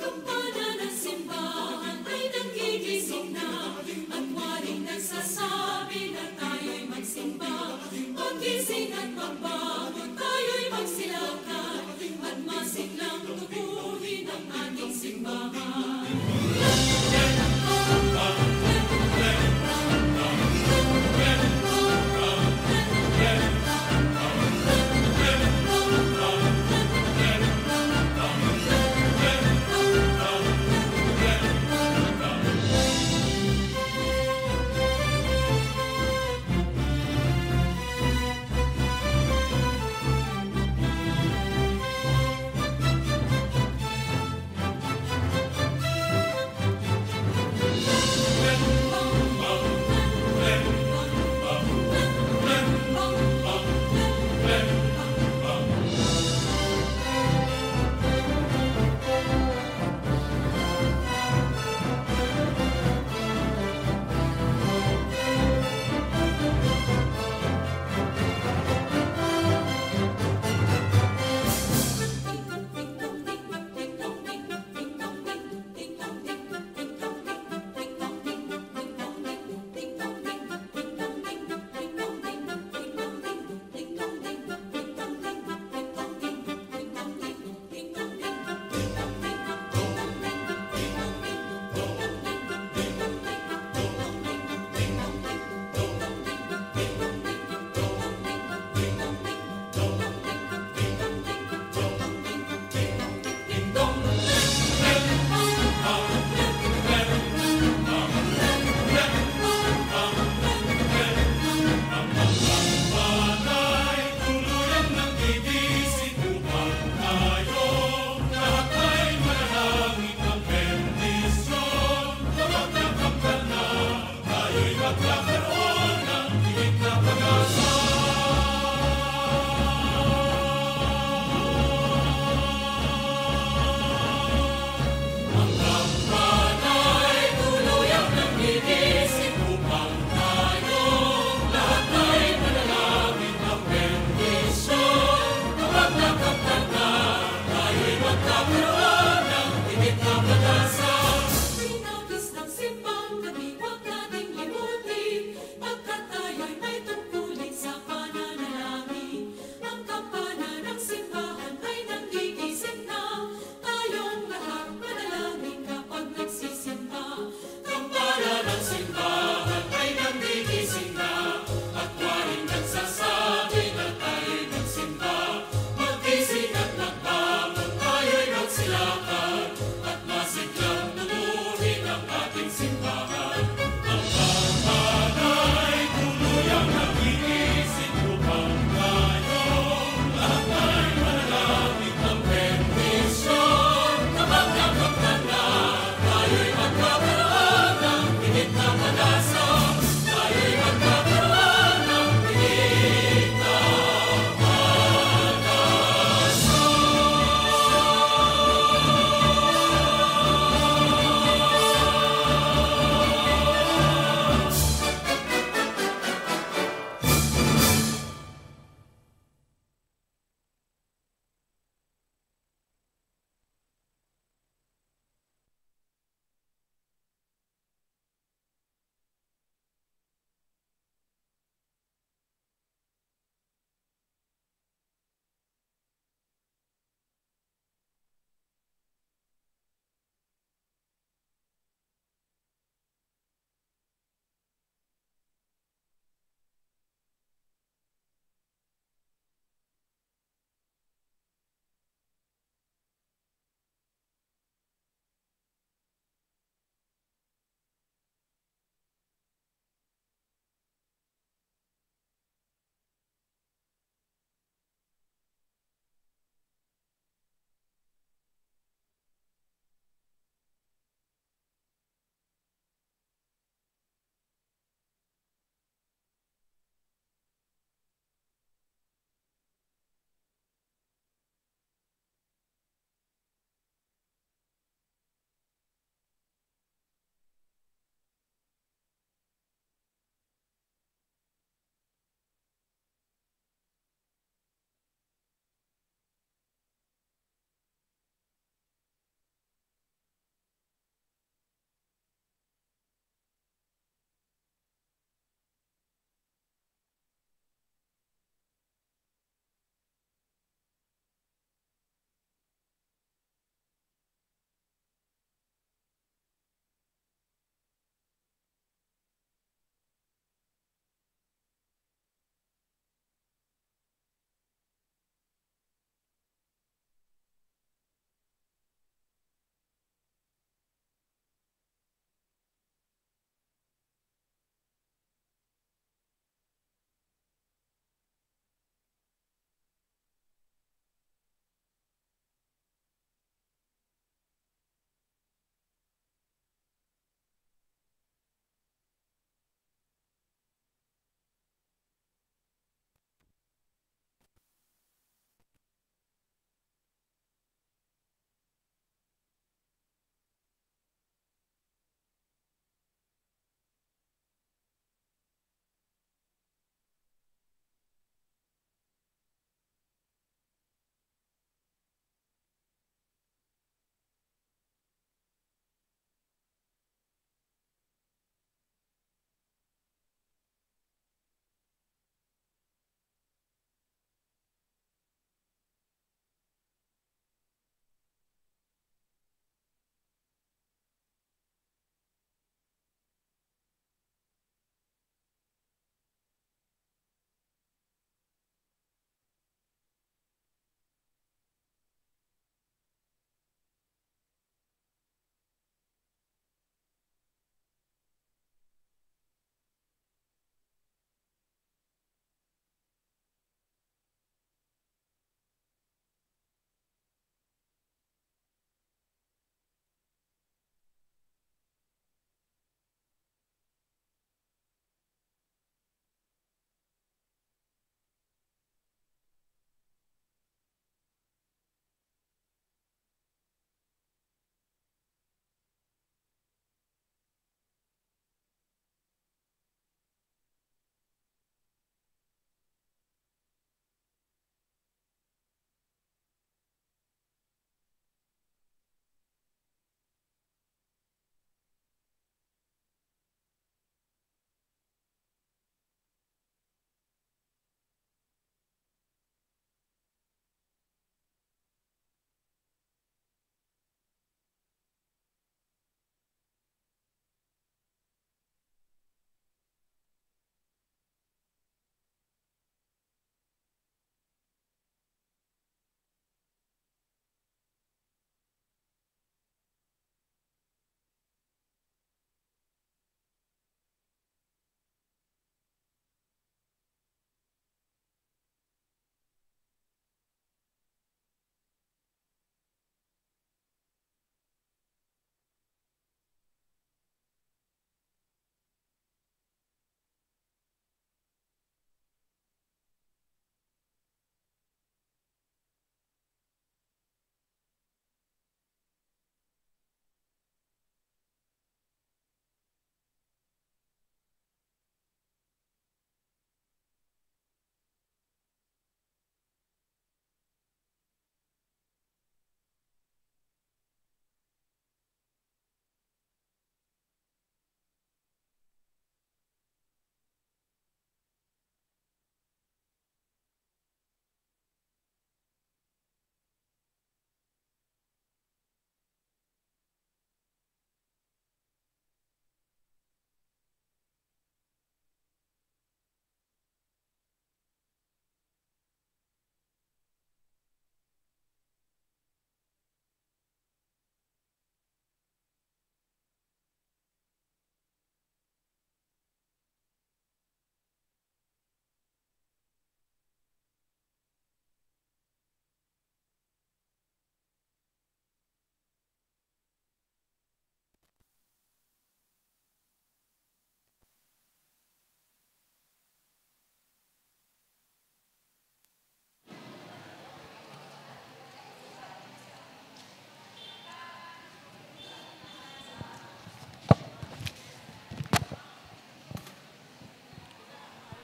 Kampana ng simbahan ay naggigising na at waring nagsasabi na tayo'y magsimba. Magising at magbangon, tayo'y magsilakan at masiglang tubuhin ang ating simbahan.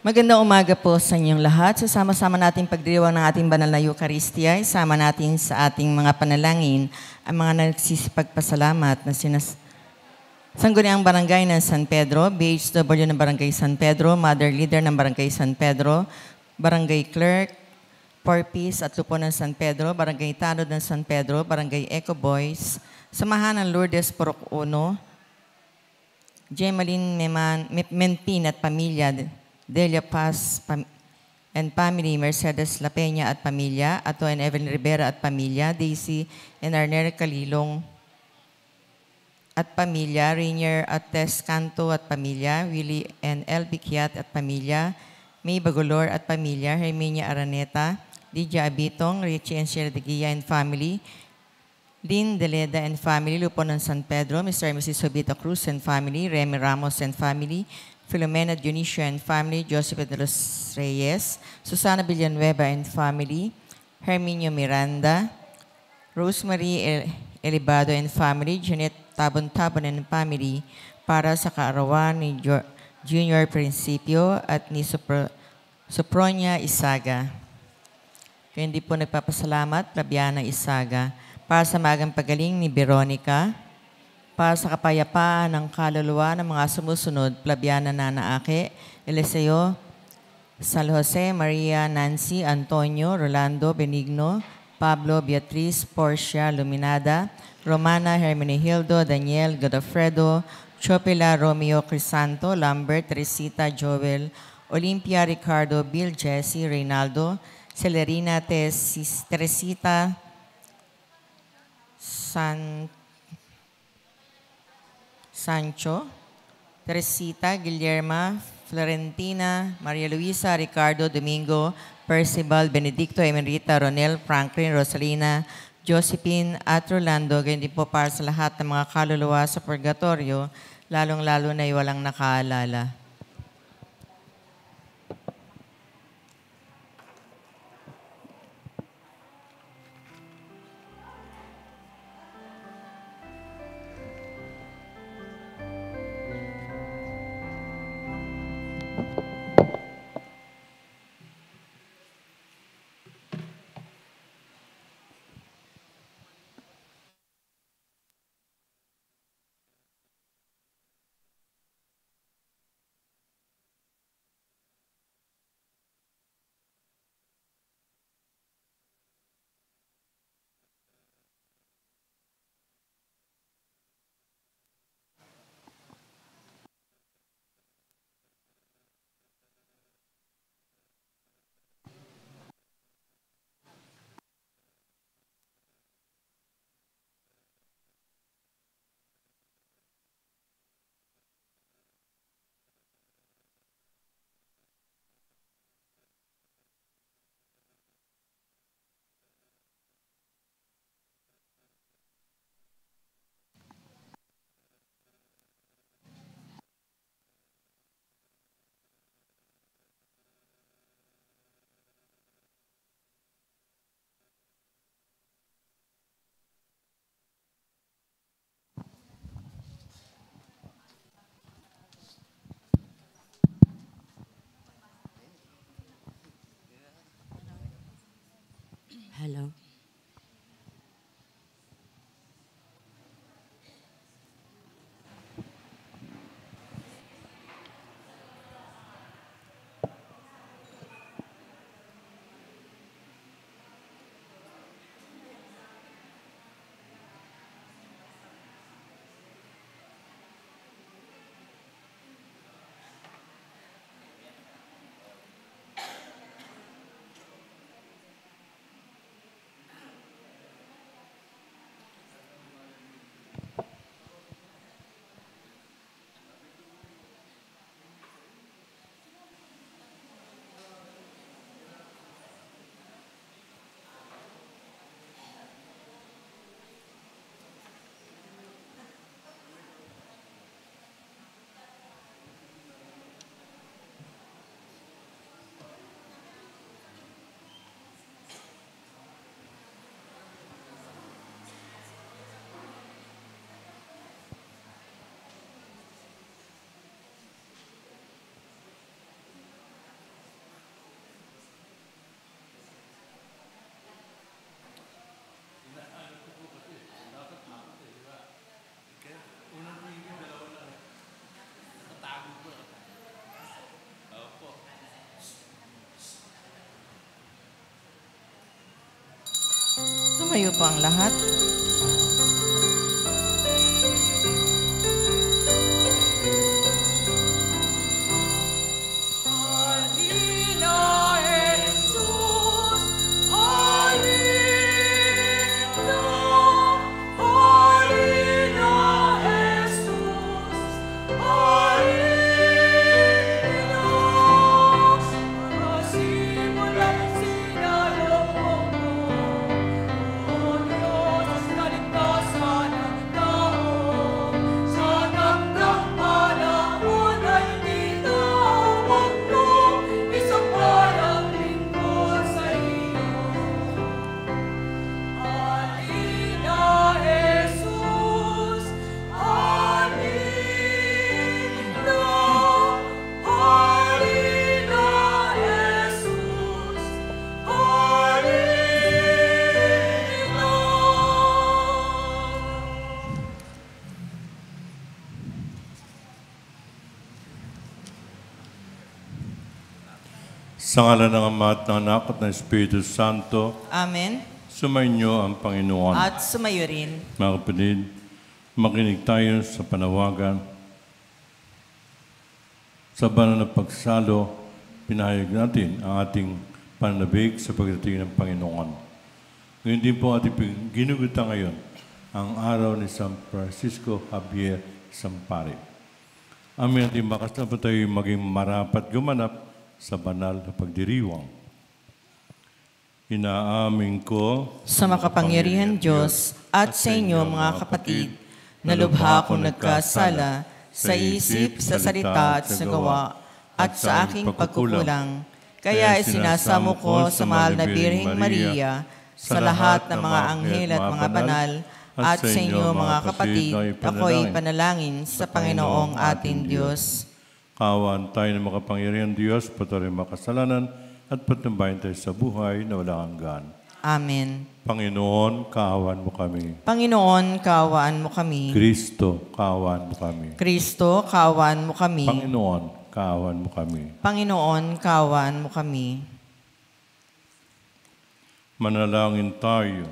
Magandang umaga po sa inyong lahat. Sasama-sama natin pagdiriwang ng ating banal na Eucharistia. Isama natin sa ating mga panalangin ang mga nagsisipagpasalamat na Sangguniang Barangay ng San Pedro, BHW ng Barangay San Pedro, Mother Leader ng Barangay San Pedro, Barangay Clerk, Porpis at Lupo ng San Pedro, Barangay Tanod ng San Pedro, Barangay Eco Boys, Samahan ng Lourdes Porok Uno, Gemaline Menpin at Pamilya, Delia Paz and Family, Mercedes La Peña at Pamilya, Ato and Evelyn Rivera at Pamilya, Daisy and Arner Calilong at Pamilya, Rainier at Tess Canto at Pamilya, Willie and L. Bikiat at Pamilya, May Bagolor at Pamilya, Herminia Araneta, Lydia Abitong, Richie and Sheila de Guia and Family, Lynn Deleda and Family, Lupo ng San Pedro, Mr. and Mrs. Sobita Cruz and Family, Remy Ramos and Family, Filomena Dionisio and Family, Joseph de los Reyes, Susana Villanueva and Family, Herminio Miranda, Rosemary Elibado and Family, Janet Tabon-Tabon and Family, para sa kaarawan ni Junior Principio at ni Sopronia Isaga. Kaya hindi po nagpapasalamat, Labiana Isaga, para sa magang pagaling ni Veronica, para sa kapayapaan ng kaluluwa ng mga sumusunod, Flaviana Nanaake, Eliseo, Sal Jose, Maria, Nancy, Antonio, Rolando, Benigno, Pablo, Beatriz, Porcia, Luminada, Romana, Hermenegildo, Daniel, Godofredo, Chopila, Romeo, Crisanto, Lambert, Teresita, Joel, Olympia, Ricardo, Bill, Jesse, Reynaldo, Celerina, Teresita, Sancho, Teresita, Guillerma, Florentina, Maria Luisa, Ricardo, Domingo, Percival, Benedicto, Emerita, Ronel, Franklin, Rosalina, Josephine, at Rolando. Ganyan din po para sa lahat ng mga kaluluwa sa purgatorio, lalong-lalo na walang nakaalala. Hello. Magsiyo po ang lahat. Sa ngalan ng Ama at ng Anak at ng Espiritu Santo, Amen. sumainyo ang Panginoon. At sumayo rin. Mga kapatid, makinig tayo sa panawagan. Sa banal na pagsalo, pinahayag natin ang ating pananabik sa pagdating ng Panginoon. Ngayon din po ating ginugutan ngayon ang araw ni San Francisco Javier Sampari. Amin natin bakas na po tayo maging marapat gumanap sa banal na pagdiriwang. Inaamin ko Sa makapangyarihan Diyos at sa inyo mga kapatid, na lubha akong nagkasala sa isip, sa salita at sa gawa, at sa aking pagkukulang. Kaya isinasamo ko sa mahal na Birheng Maria, sa lahat ng mga anghel at mga banal, at sa inyo mga kapatid, ako'y panalangin sa Panginoong ating Diyos. Kaawaan tayo ng makapangyarihan Diyos, patuloy makasalanan, at patumbayan tayo sa buhay na walang hanggan. Amen. Panginoon, kaawaan mo kami. Panginoon, kaawaan mo kami. Kristo, kaawaan mo kami. Kristo, kaawaan mo kami. Panginoon, kaawaan mo kami. Panginoon, kaawaan mo kami. Manalangin tayo.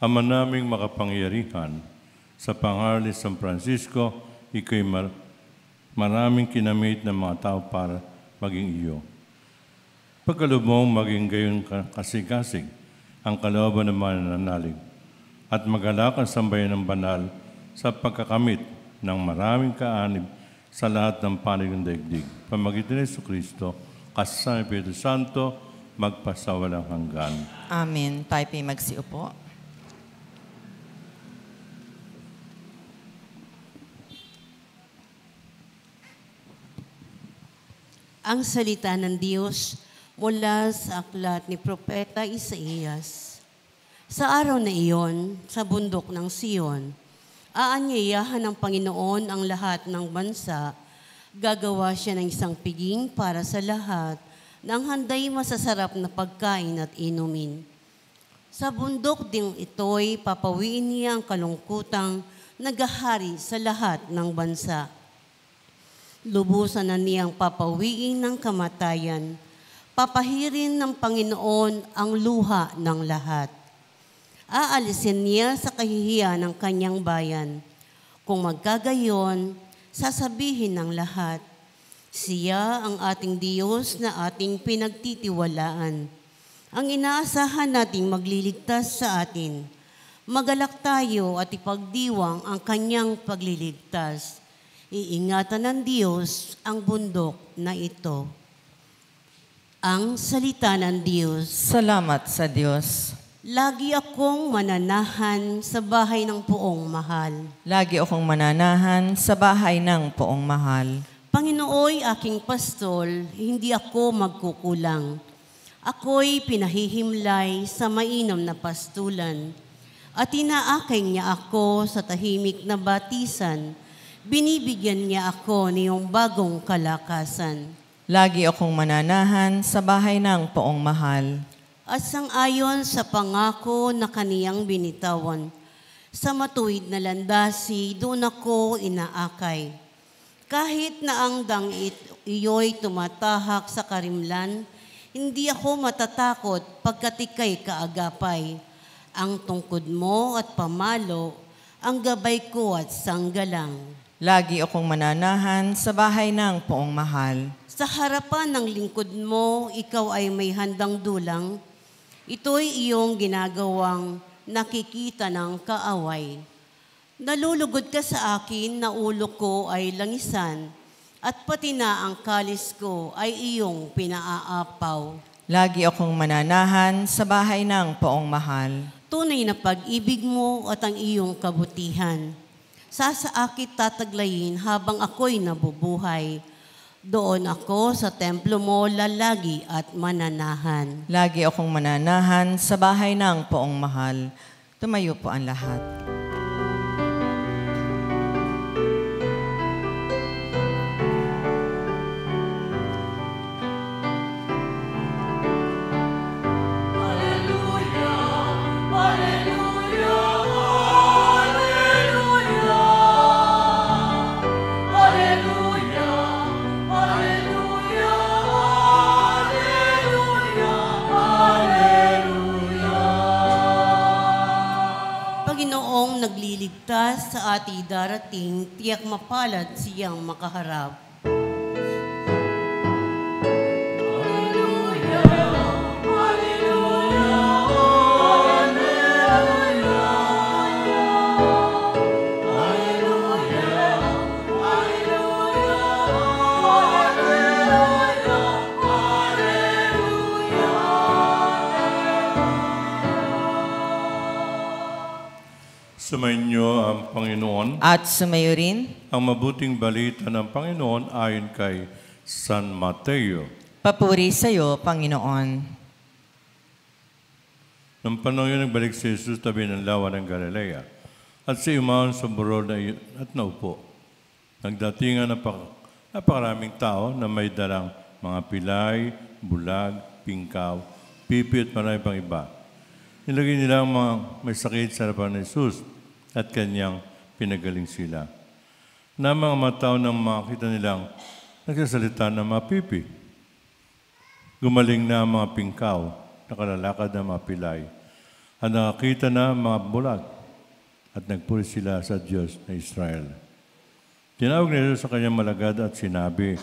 Ama naming makapangyarihan, sa pangaral ni San Francisco, ika'y maraming kinamit ng mga tao para maging iyo. Pagkaloob mo maging gayon kasig-kasig ang kalooban ng mananalig at magalak ang sambayan ng banal sa pagkakamit ng maraming kaanib sa lahat ng panig ng daigdig. Pamagitan ni Jesucristo, kasama ng Espiritu Santo, magpasawalang hanggan. Amen. Tayo po'y magsiupo. Ang salita ng Diyos mula sa aklat ni Propeta Isaías. Sa araw na iyon, sa bundok ng Sion, aanyayahan ng Panginoon ang lahat ng bansa. Gagawa siya ng isang piging para sa lahat ng handay masasarap na pagkain at inumin. Sa bundok ding ito'y papawiin niya ang kalungkutang nagahari sa lahat ng bansa. Lubusan na niyang papawiin ng kamatayan. Papahirin ng Panginoon ang luha ng lahat. Aalisin niya sa kahihiyan ng kanyang bayan. Kung magkagayon, sasabihin ng lahat, siya ang ating Diyos na ating pinagtitiwalaan. Ang inaasahan nating magliligtas sa atin. Magalak tayo at ipagdiwang ang kanyang pagliligtas. Iingatan ng Diyos ang bundok na ito. Ang salita ng Diyos. Salamat sa Diyos. Lagi akong mananahan sa bahay ng poong mahal. Lagi akong mananahan sa bahay ng poong mahal. Panginooy aking pastol, hindi ako magkukulang. Ako'y pinahihimlay sa mainam na pastulan. At inaakay niya ako sa tahimik na batisan. Binibigyan niya ako niyong bagong kalakasan. Lagi akong mananahan sa bahay ng poong mahal. At sang-ayon sa pangako na kaniyang binitawan, sa matuwid na landasi, doon ako inaakay. Kahit na ang dangit iyo'y tumatahak sa karimlan, Hindi ako matatakot pagkat ika'y kaagapay. Ang tungkod mo at pamalo, ang gabay ko at sanggalang. Lagi akong mananahan sa bahay ng poong mahal. Sa harapan ng lingkod mo, ikaw ay may handang dulang. Ito'y iyong ginagawang nakikita ng kaaway. Nalulugod ka sa akin na ulo ko ay langisan, at pati na ang kalis ko ay iyong pinaaapaw. Lagi akong mananahan sa bahay ng poong mahal. Tunay na pag-ibig mo at ang iyong kabutihan. Sasaakit tataglayin habang ako'y nabubuhay. Doon ako sa templo mo lalagi at mananahan. Lagi akong mananahan sa bahay ng poong mahal. Tumayo po ang lahat. Panginoong nagliligtas sa ati darating, tiyak mapalad siyang makaharap. Sumainyo ang Panginoon. At sumayo rin, Ang mabuting balita ng Panginoon ayon kay San Mateo. papuri sa iyo, Panginoon. Nung panahon yun, nagbalik si Jesus tabi ng lawa ng Galilea. At si umahon sa burol at naupo. Nagdatingan napakaraming tao na may dalang mga pilay, bulag, pingkaw, pipi at marami pang iba. Nilagay nila ang mga may sakit sa harapan ni Jesus at kanyang pinagaling sila. Na mga tao nang makita nilang nagsasalita ng mga pipi. Gumaling na ang mga pingkaw, nakalalakad na mga pilay, at nakakita na mga bulag, at nagpuri sila sa Diyos na Israel. Tinawag nila sa kanyang malagad at sinabi,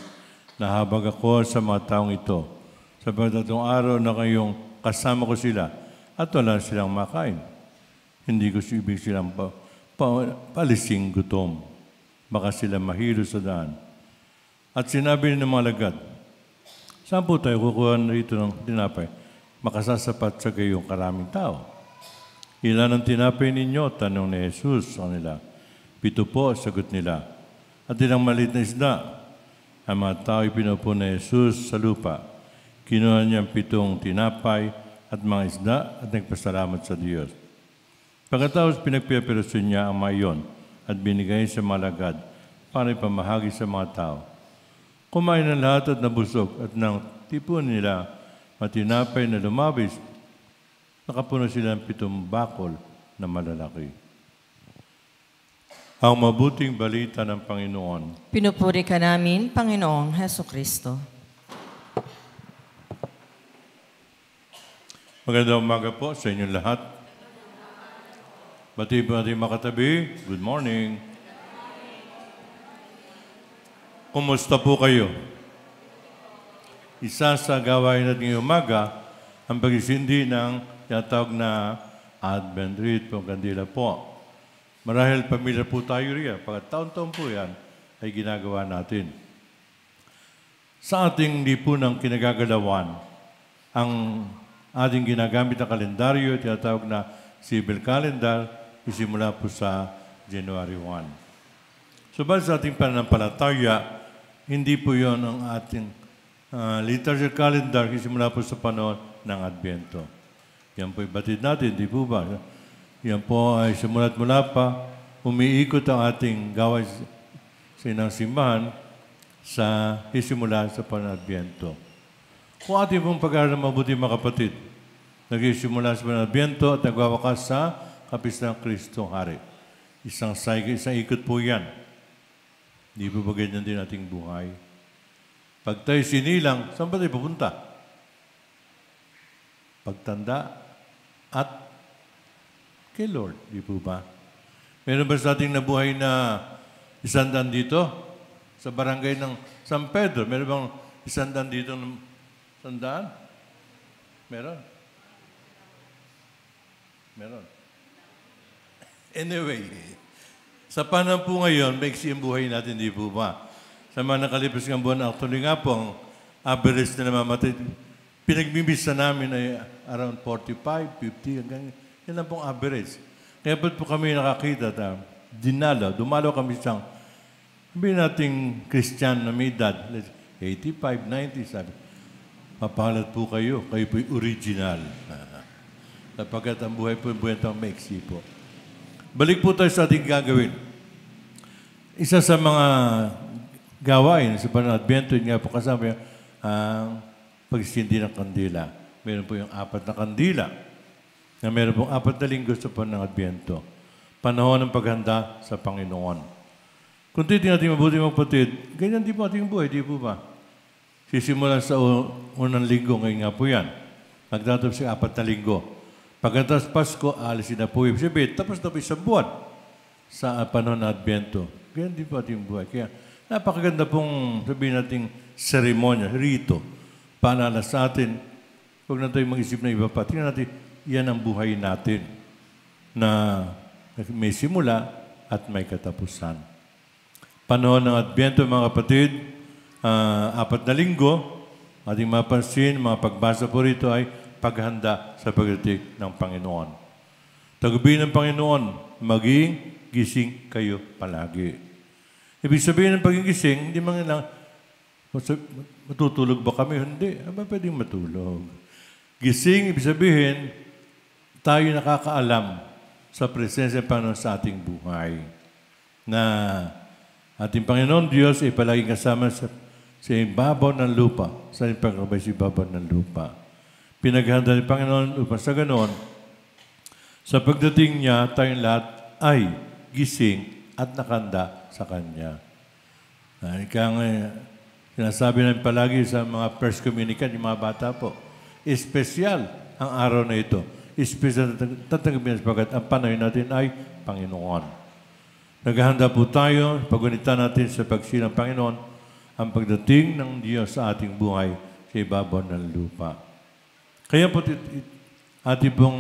nahabag ako sa mga taong ito, sabagat itong araw na kayong kasama ko sila, at wala silang makain. Hindi ko ibig silang palising gutom. Baka sila mahilo sa daan. At sinabi ng mga lagad, saan po tayo kukuha rito ng tinapay? Makasasapat sa gayong karaming tao. Ilan ang tinapay ninyo? Tanong ni Jesus sa kanila. 7 po, sagot nila. At ilang maliit na isda. Ang mga tao ipinupo ni Jesus sa lupa. Kinuha niya ang 7 tinapay at mga isda at nagpasalamat sa Diyos. Pagkatapos pinagpipirason niya ang mga iyon at binigay sa mga lagad para ipamahagi sa mga tao. Kumain ng lahat at nabusog at nang tipon nila matinapay na lumabis, nakapuno sila ng 7 bakol na malalaki. Ang mabuting balita ng Panginoon. Pinupuri ka namin, Panginoong Hesukristo. Magandang umaga po sa inyong lahat. Bati po natin makatabi. Good morning. Kumusta po kayo? Isa sa gawain natin ngayong umaga, ang pagsisindi ng tinatawag na Advent Wreath po, kandila po. Marahil pamilya po tayo riyan. Pagkat taon-taon po yan ay ginagawa natin. Sa ating lipunang kinagagalawan, ang ating ginagamit na kalendaryo, tinatawag na civil calendar, isimula po sa January 1. Subalit sa ating pananampalataya, hindi po yon ang ating liturgical calendar, isimula po sa panahon ng Adbyento. Yan po ibatid natin, di po ba? Yan po ay simula't mula pa, umiikot ang ating gawain sa inang simbahan sa isimula sa panahon ng Adbyento. Kung ating pong pag-aaral ng mabuti mga kapatid, nag-isimula sa panahon ng Adbyento at nagwawakas sa Kapistahan ng Kristong Hari. Isang ikot po yan. Di po ba ganyan din ating buhay? Pag tayo sinilang, saan ba tayo pupunta? pagtanda, at kay Lord. Di po ba? Meron ba sa ating nabuhay na 100 dito? Sa barangay ng San Pedro, meron bang 100 dito ng 100? Meron? Meron. Anyway, sa panahon po ngayon, maiksi ang buhay natin, di po ba? Sa mga nakalipas ng buwan, actually nga po, ang average na namamatay, pinagmimisa namin ay around 45, 50, hanggang yan lang pong average. Kaya po kami nakakita na dumalo kami siyang, sabihin nating Christian na may edad, 85, 90, sabi, papahalat po kayo po'y original. Sapagkat ang buhay po, buhay itong maiksi po. Balik po tayo sa ating gagawin. Isa sa mga gawain sa Advento, nga po kasama ang pagsindi ng kandila. Meron po yung 4 na kandila na meron pong 4 na linggo sa Advento. Panahon ng paghanda sa Panginoon. Kung titingnan natin mabuti mga kapatid, ganyan din po ating buhay, di po ba? Sisimulan sa unang linggo, ngayon nga po yan. Magtatapos sa 4 na linggo. Pagkatapos Pasko, alisin na po yung sabi, tapos na po isang buwan sa panahon ng Advento. Ganyan din po ating buhay. Kaya napakaganda pong sabihin nating seremonya, rito, paalala sa atin. Huwag na tayong mag-isip na iba pa. Tingnan natin, yan ang buhay natin na may simula at may katapusan. Panahon ng Advento, mga kapatid, 4 na linggo, ating mapansin, mga pagbasa po rito ay paghanda sa pagdating ng Panginoon. Tagubilin ng Panginoon, maging gising kayo palagi. Ibig sabihin ng pagiging gising, hindi man lang, matutulog ba kami? Hindi. Aba, pwedeng matulog. Gising, ibig sabihin, tayo nakakaalam sa presensya ng Panginoon sa ating buhay. Na ating Panginoon Diyos ay palaging kasama sa ibabaw ng lupa. Sa pagkabay sa ibabaw ng lupa. Pinaghanda ng Panginoon upang sa ganoon, sa pagdating niya, tayong lahat ay gising at nakanda sa Kanya. Kaya sinasabi namin palagi sa mga first communicant, yung mga bata po, espesyal ang araw na ito. Espesyal tatanggapin sapagkat ang panahon natin ay Panginoon. Naghahanda po tayo, pagunitan natin sa pagsilang Panginoon, ang pagdating ng Diyos sa ating buhay sa ibabaw ng lupa. Kaya po ating pong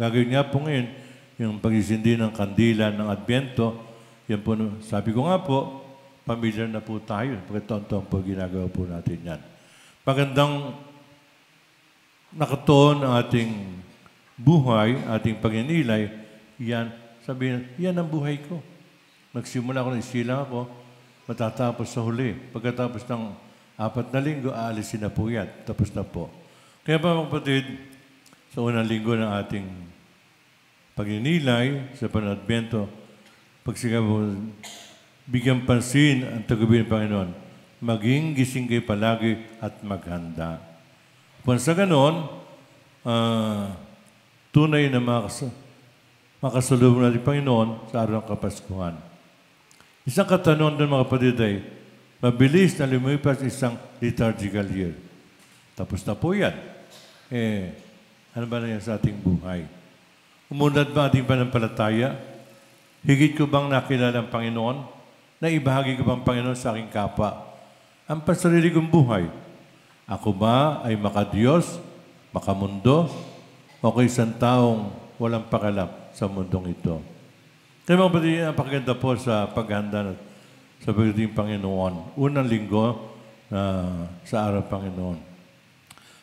gagawin nga po ngayon, yung pagsisindi ng kandila ng Advento, yan po, sabi ko nga po, familiar na po tayo. Pagkataon-taon po ginagawa po natin yan. Magandang nakatuon ang ating buhay, ating pagninilay, yan, sabihin, yan ang buhay ko. Nagsimula ako, nagsilang ako, matatapos sa huli. Pagkatapos ng 4 na linggo, aalisin na po yan. Tapos na po. Kaya pa mga kapatid, sa unang linggo ng ating pagninilay sa Advento, pagsigaw mo, bigyan pansin ang tagubilin ng Panginoon, maging gising kayo palagi at maghanda. Kung sa ganon, tunay na makasalubong natin Panginoon sa araw ng Kapaskuhan. Isang katanungan doon mga kapatid ay, mabilis na lumipas isang liturgical year. Tapos na po yan. Ano ba na yan sa ating buhay? Umunlad ba ating panampalataya? Higit ko bang nakilala ang Panginoon? Naibahagi ko bang Panginoon sa aking kapwa? Ang pasarili kong buhay. Ako ba ay makadiyos, makamundo, o kay isang taong walang pakialam sa mundong ito? Kaya mga kapatid, napakaganda po sa paghanda sa pagdating Panginoon. Unang linggo sa araw Panginoon.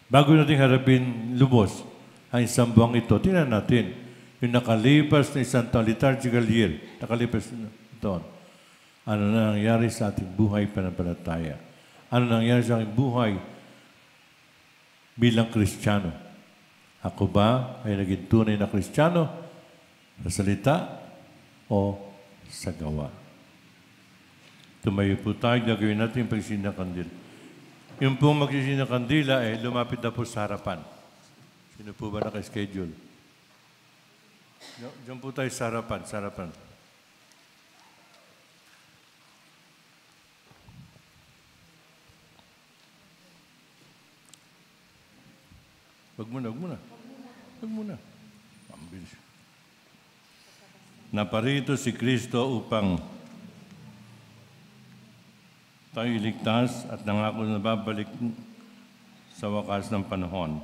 Bago natin harapin lubos ang isang buwang ito, tingnan natin yung nakalipas na isang taon, liturgical year, nakalipas na taon. Ano na nangyari sa ating buhay panampalataya? Ano nangyari sa ating buhay bilang Kristiyano? Ako ba ay naging tunay na Kristiyano sa salita o sa gawa? Tumayo po tayo, gagawin natin yung pagsisin ng kandila. Yung pong magsisin ng kandila, lumapit na po sa harapan. Sino po ba naka-schedule? Diyan po tayo sa harapan, sa harapan. Wag muna. Ambilis. Naparito si Kristo upang tayo iligtas at nangako na babalik sa wakas ng panahon.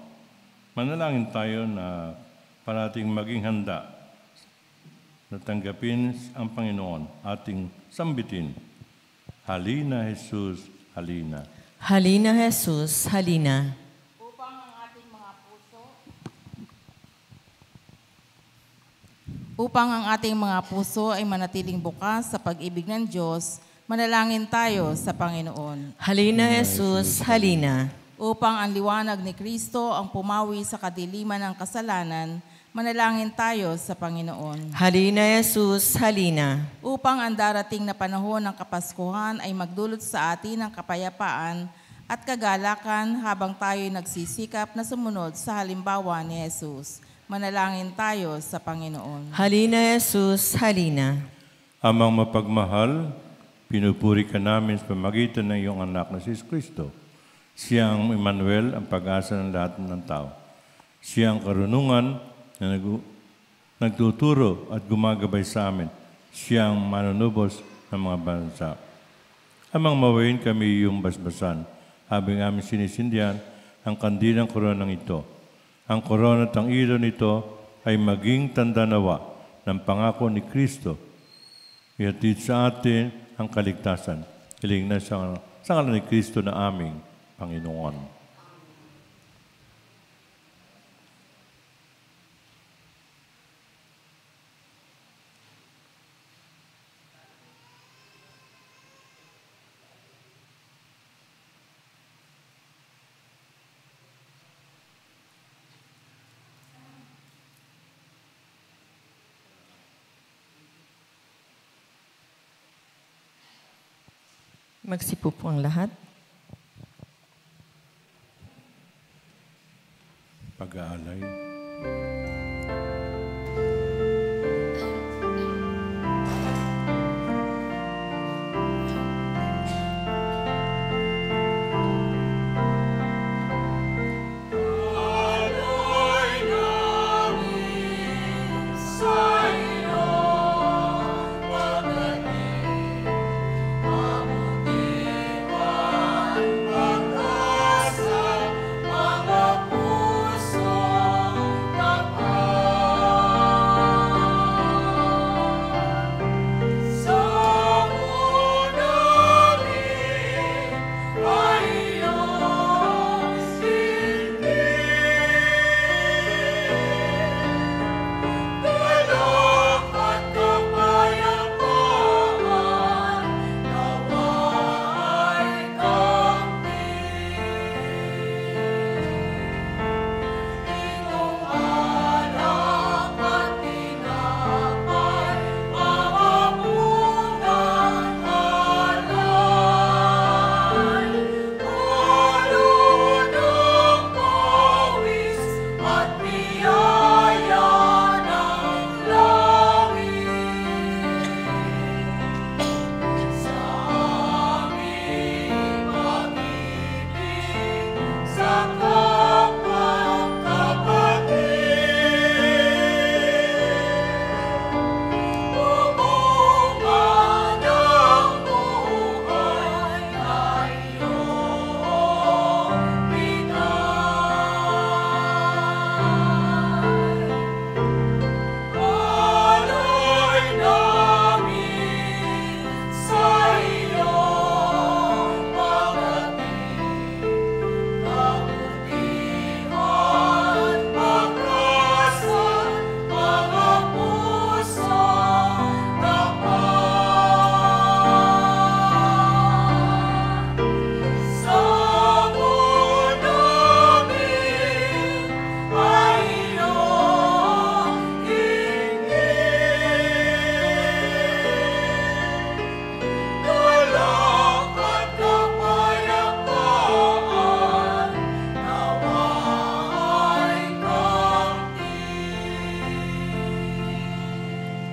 Manalangin tayo na parating maging handa na tanggapin ang Panginoon, ating sambitin. Halina, Jesus, halina. Halina, Jesus, halina. Upang ang ating mga puso ay manatiling bukas sa pag-ibig ng Diyos, manalangin tayo sa Panginoon. Halina, Jesus, halina. Upang ang liwanag ni Kristo ang pumawi sa kadiliman ng kasalanan, manalangin tayo sa Panginoon. Halina, Jesus, halina. Upang ang darating na panahon ng Kapaskuhan ay magdulot sa atin ng kapayapaan at kagalakan habang tayo'y nagsisikap na sumunod sa halimbawa ni Jesus. Manalangin tayo sa Panginoon. Halina, Jesus, halina. Amang mapagmahal, pinupuri ka namin sa pamagitan ng iyong anak na si Kristo. Siyang Emmanuel, ang pag-asa ng lahat ng tao. Siyang karunungan na nagtuturo at gumagabay sa amin. Siyang manunubos ng mga bansa. Amang mawain kami iyong basbasan, habang aming sinisindihan ang kandilang koronang ito. Ang korona at ang ilaw nito ay maging tandanawa ng pangako ni Kristo. Ihatid sa atin ang kaligtasan. Hiling na sa ngalan ni Kristo na aming Panginoon. Magsipo po ang lahat. Pag-aalay.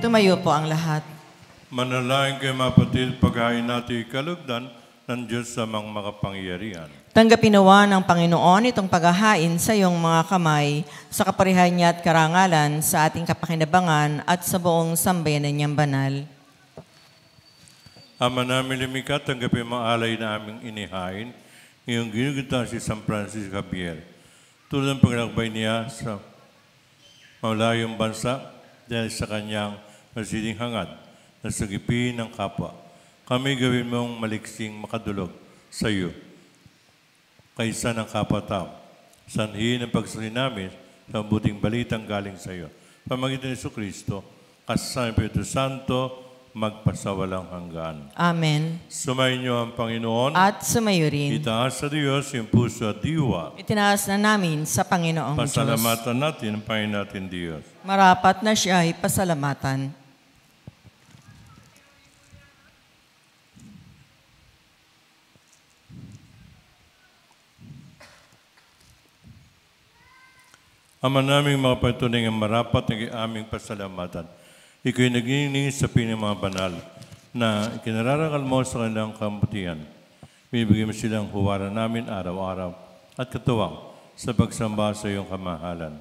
Tumayo po ang lahat. Manalangin kayo mga kapatid, paghain natin ikalugdan ng Diyos sa mga makapangyarihan. Tanggapin nawa ng Panginoon itong paghahain sa iyong mga kamay sa kaparihan niya at karangalan sa ating kapakinabangan at sa buong sambayanan niyang banal. Ama namin lumikha, tanggapin mga alay na aming inihain, ngayong ginugunita si San Francisco Javier. Tulad ng paglakbay niya sa malayong bansa dahil sa kanyang masiding hangad na sagipin ng kapwa. Kami gawin mong maliksing makadulog sa iyo kaysa ng kapwa-tao. Sanhin ang pagsali namin sa mabuting balitang galing sa iyo. Pamagitan ni Jesucristo, kasama ng Espiritu Santo, magpasawalang hanggan. Amen. Sumayin niyo ang Panginoon. At sumayo rin. Itaas sa Diyos yung puso at diwa. Itinaas na namin sa Panginoong Diyos. Pasalamatan natin ang Panginoon natin Diyos. Marapat na siya ay pasalamatan. Ama naming mga pagtunay ng marapat na aming pasalamatan. Ika'y nagniningis sa piling mga banal na ikinararangal mo sa kanilang kabutihan. Bibigyan mo silang huwaran namin araw-araw at katuwang sa pagsamba sa iyong kamahalan.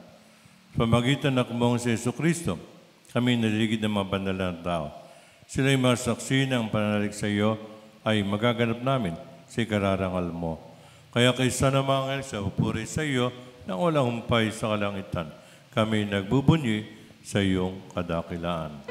Pamagitan ng kumong si Jesucristo, kami naliligid ng mga banal na tao. Sila'y mga saksi ng pananalig sa iyo ay magaganap namin sa ikararangal mo. Kaya kaysa na mga ngayon sa upuri sa iyo na walang humpay sa kalangitan, kami nagbubunyi sa iyong kadakilaan.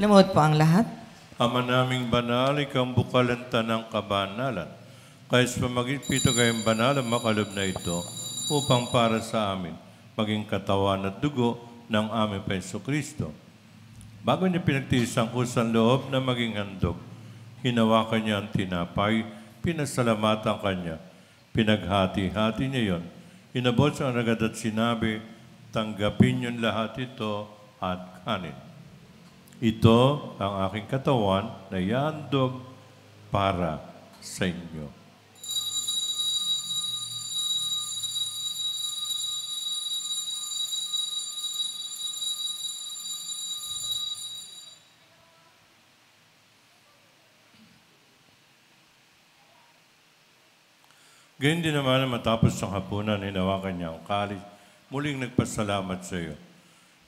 Lumuhod po ang lahat. Ama naming banal, ikaw ang bukalanta ng kabanalan. Kaya sa pamagipito kayong banal ang makalob na ito upang para sa amin maging katawan at dugo ng aming Jesucristo. Bago niya pinagtiis ang kusang loob na maging handog, hinawakan niya ang tinapay, pinasalamatan kanya, pinaghati-hati niya yon. Inabot sa ragad at sinabi, tanggapin niyon lahat ito at kanin. Ito ang aking katawan na ihandog para sa inyo. Ganyan din naman matapos ang hapunan, hinawakan niya ang kalis, muling nagpasalamat sa iyo.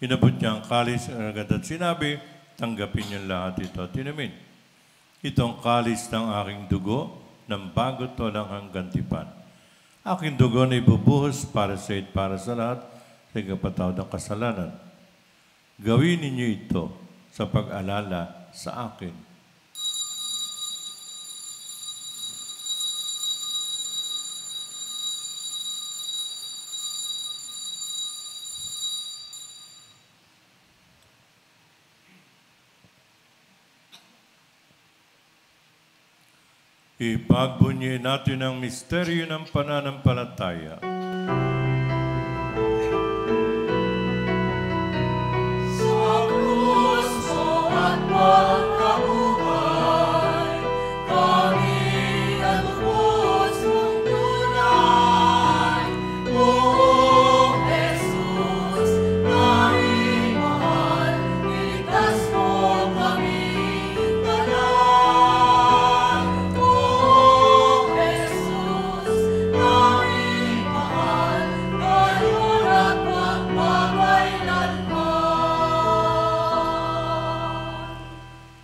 Inabot niya ang kalis agad at sinabi, tanggapin niyo lahat ito at inumin. Itong kalis ng aking dugo ng bago't walang hanggang tipan. Aking dugo na ibubuhos para sa iyo at para sa lahat sa ikapatawad ng kasalanan. Gawin ninyo ito sa pag-alala sa akin. Ipagbunyi natin ang misteryo ng pananampalataya. Sa krus mo at pagkabuhay, kami natubos mong tunay. O Jesus, aming mahal, niligtas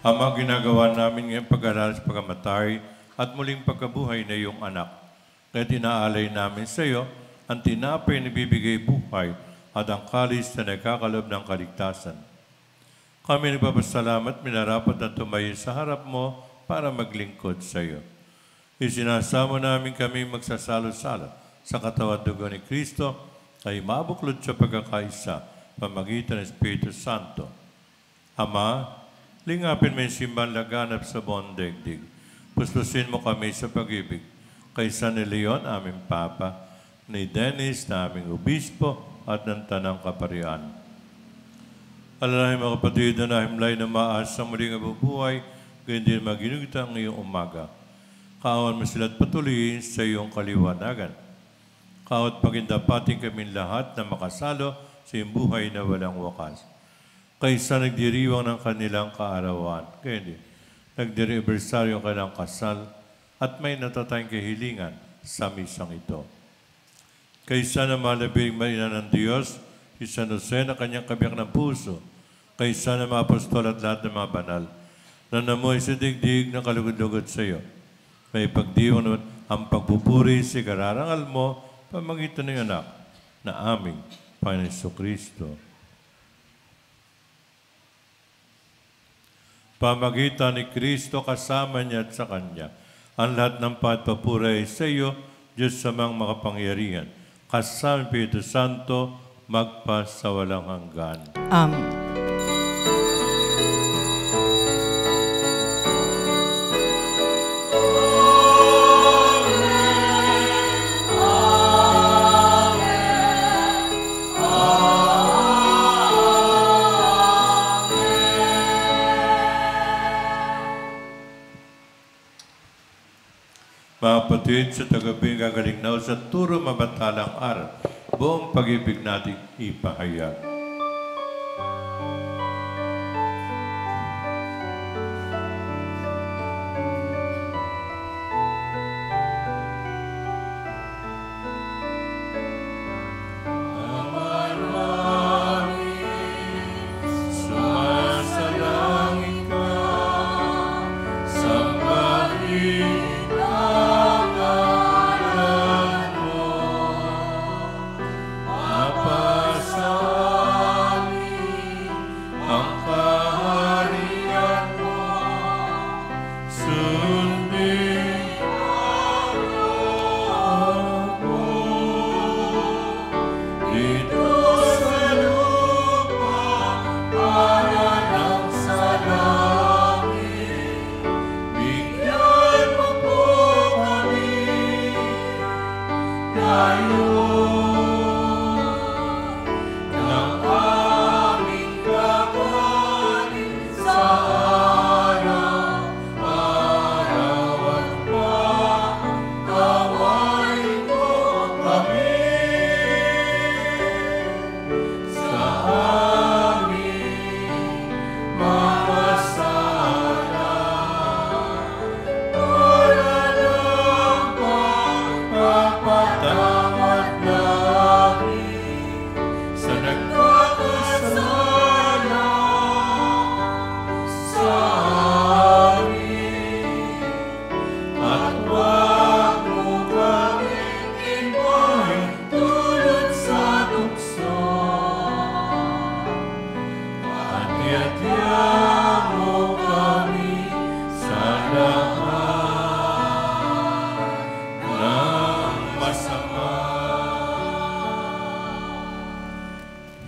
Ama, ginagawa namin ngayong pag-alala sa pagkamatay at muling pagkabuhay na iyong anak. Kaya tinaalay namin sa iyo ang tinapay na bibigay buhay at ang kalis na nagkakalob ng kaligtasan. Kami nagpapasalamat, minarapat na tumayo sa harap mo para maglingkod sa iyo. Isinasamo namin kami magsasalo-salo sa katawan dugo ni Kristo ay mabuklod sa pagkakaisa pamagitan ng Espiritu Santo. Ama, lingapin mo yung simbang laganap sa buong daigdig. Puspusin mo kami sa pag-ibig. Kay San Leon, aming Papa, ni Dennis, na aming Obispo, at ng Tanang Kaparian. Alalahin mga kapatid na nahimlay na maas sa muling nabubuhay, gayon din maginugita ang iyong umaga. Kaawan mo sila't patuloyin sa iyong kaliwanagan. Kaawat pagindapating kaming lahat na makasalo sa iyong buhay na walang wakas. Kaysa nagdiriwang ng kanilang kaarawan, gayon din, nagdiribersaryo ang kanilang kasal at may natatayang kahilingan sa misang ito. Kaysa na malabing maina ng Diyos, si San Jose na kanyang kabiyak ng puso, kaysa na mga apostol at lahat ng mga banal, na namoy sa digdig na kalugod-lugod sa iyo. May pagdiwang naman ang pagpupuri sa kararangal mo, pamagitan ng anak na aming Panginoon Jesucristo. Pamagitan ni Kristo kasama niya at sa Kanya, ang lahat ng pagpupuri sa iyo, Diyos sa mga makapangyarihan, kasama ng Espiritu Santo, magpas sa walang hanggan. Amen. Mga kapatid, sa tagabing gagalingnaw sa turo mabatalang araw, buong pag-ibig natin ipahayag.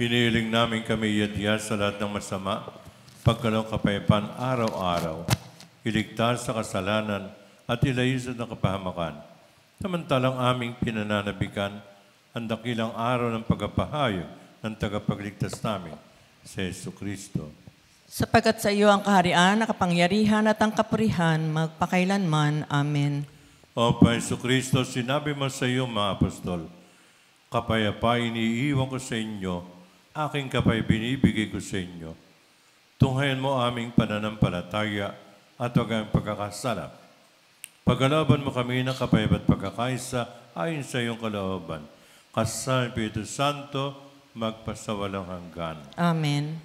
Hinihiling namin kami iadya sa lahat ng masama, pagkalong kapayapaan araw-araw, iligtas sa kasalanan at ilayos ng kapahamakan. Samantalang aming pinananabikan ang dakilang araw ng pagpapahayag ng tagapagligtas namin, si Jesucristo. Sapagkat sa iyo ang kaharian, kapangyarihan at ang kapurihan, magpakailanman. Amen. O Pa Jesucristo, sinabi mo sa iyo mga apostol, kapayapaan iniiwan ko sa inyo, aking kapay binibigay ko sa inyo. Tunghayan mo aming pananampalataya at huwag ang pagkakasala. Pagkalooban mo kami ng kapayapaan at pagkakaisa ayon sa iyong kalooban. Kasama ng Espiritu Santo, magpasawalang hanggan. Amen.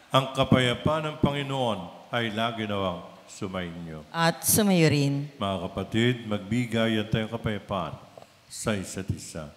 Ang kapayapaan ng Panginoon ay lagi nawang sumainyo. At sumayo rin. Mga kapatid, magbigayan tayong kapayapaan sa isa't isa.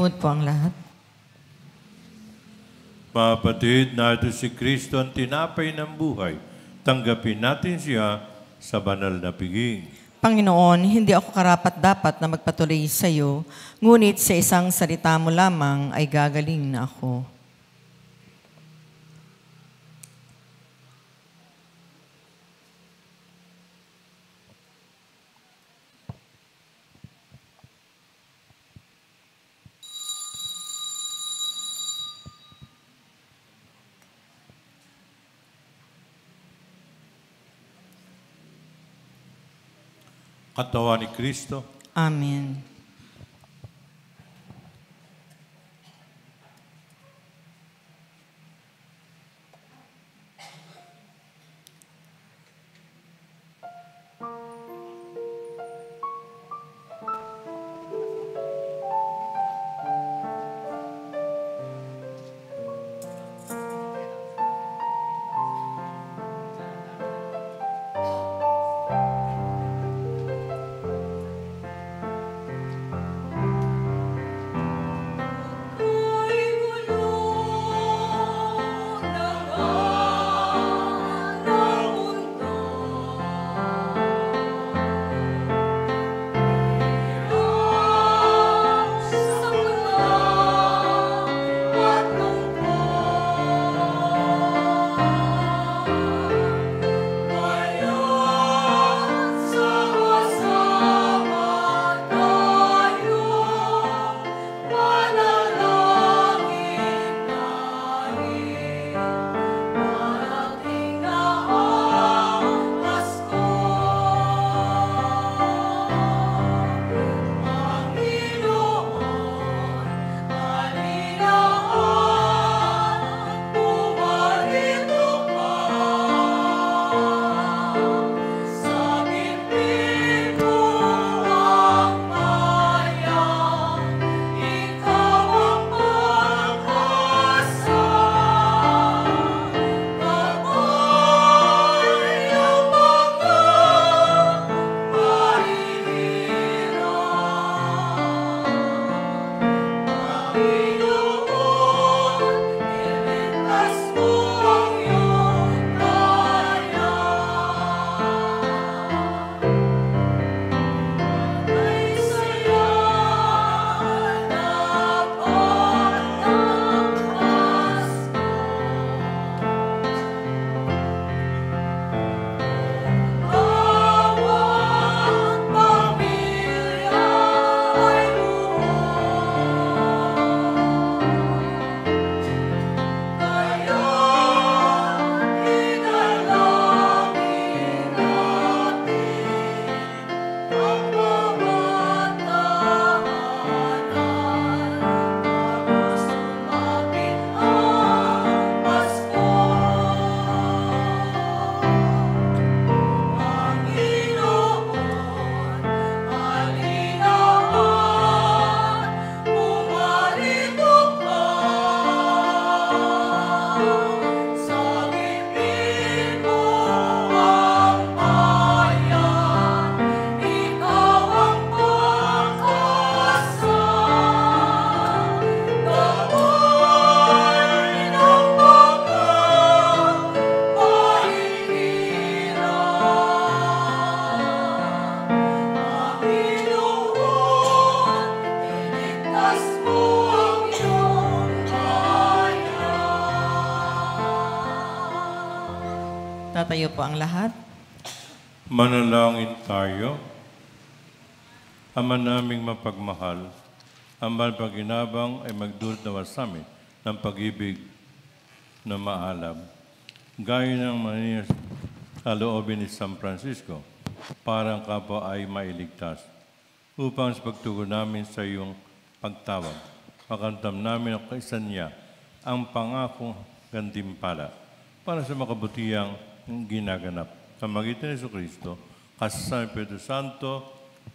Lumuhod po ang lahat. Mga kapatid, narito si Kristo ang tinapay ng buhay. Tanggapin natin siya sa banal na piging. Panginoon, hindi ako karapat-dapat na magpatuloy sa iyo, ngunit sa isang salita mo lamang ay gagaling na ako. Katawan ni Kristo. Amen. Sumatayo po ang lahat. Manalangin tayo. Ama naming mapagmahal, ang malpaginabang ay magdulot na wasami ng pag-ibig na maalam. Gaya ng maninis kaloobin ni San Francisco, para ang kapwa ay mailigtas. Upang sa pagtugon namin sa iyong pagtawag, makamtam namin ang kaisan niya ang pangakong gantimpala para sa makabutihang ginaganap. Sa magitan ni Jesucristo, kasama ng Espiritu Santo,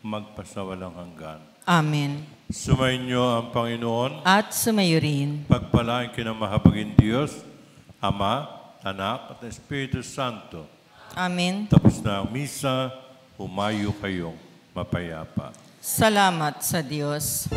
magpasawalang hanggan. Amen. Sumainyo ang Panginoon, At sumayo rin. pagpalain kinamahabagin Diyos, Ama, Anak, at Espiritu Santo. Amen. Tapos na ang misa, humayo kayong mapayapa. Salamat sa Diyos.